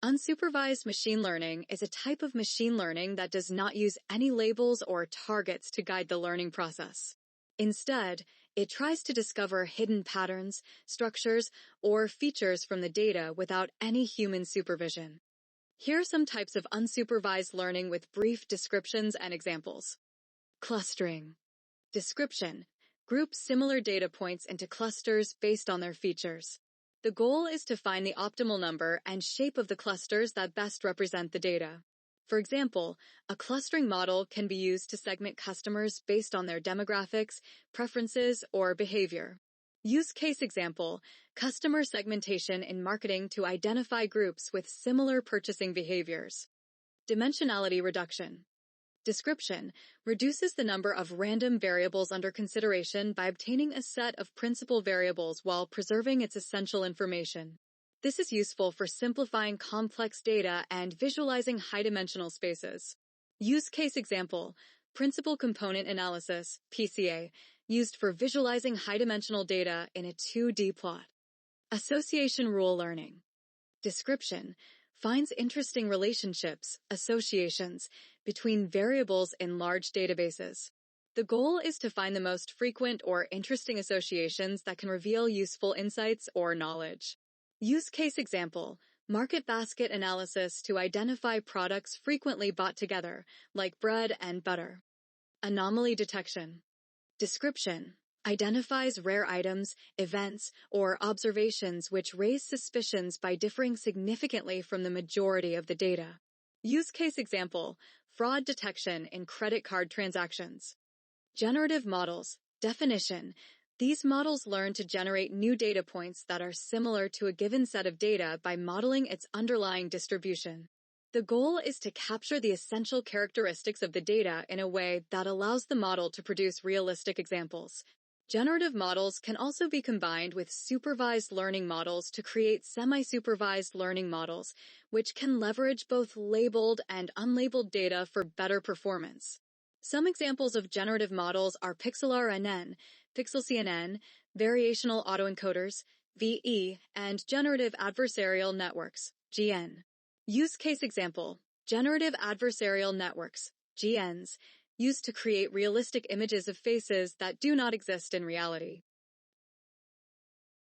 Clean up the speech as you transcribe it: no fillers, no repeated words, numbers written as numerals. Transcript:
Unsupervised machine learning is a type of machine learning that does not use any labels or targets to guide the learning process. Instead, it tries to discover hidden patterns, structures, or features from the data without any human supervision. Here are some types of unsupervised learning with brief descriptions and examples. Clustering. Description. Group similar data points into clusters based on their features. The goal is to find the optimal number and shape of the clusters that best represent the data. For example, a clustering model can be used to segment customers based on their demographics, preferences, or behavior. Use case example, customer segmentation in marketing to identify groups with similar purchasing behaviors. Dimensionality reduction. Description reduces the number of random variables under consideration by obtaining a set of principal variables while preserving its essential information. This is useful for simplifying complex data and visualizing high-dimensional spaces. Use case example, principal component analysis, PCA, used for visualizing high-dimensional data in a 2D plot. Association rule learning. Description finds interesting relationships, associations, between variables in large databases. The goal is to find the most frequent or interesting associations that can reveal useful insights or knowledge. Use case example, market basket analysis to identify products frequently bought together, like bread and butter. Anomaly detection. Description identifies rare items, events, or observations which raise suspicions by differing significantly from the majority of the data. Use case example, fraud detection in credit card transactions. Generative models. Definition. These models learn to generate new data points that are similar to a given set of data by modeling its underlying distribution. The goal is to capture the essential characteristics of the data in a way that allows the model to produce realistic examples. Generative models can also be combined with supervised learning models to create semi-supervised learning models, which can leverage both labeled and unlabeled data for better performance. Some examples of generative models are PixelRNN, PixelCNN, variational autoencoders, VE, and generative adversarial networks, GN. Use case example, generative adversarial networks, GNs, used to create realistic images of faces that do not exist in reality.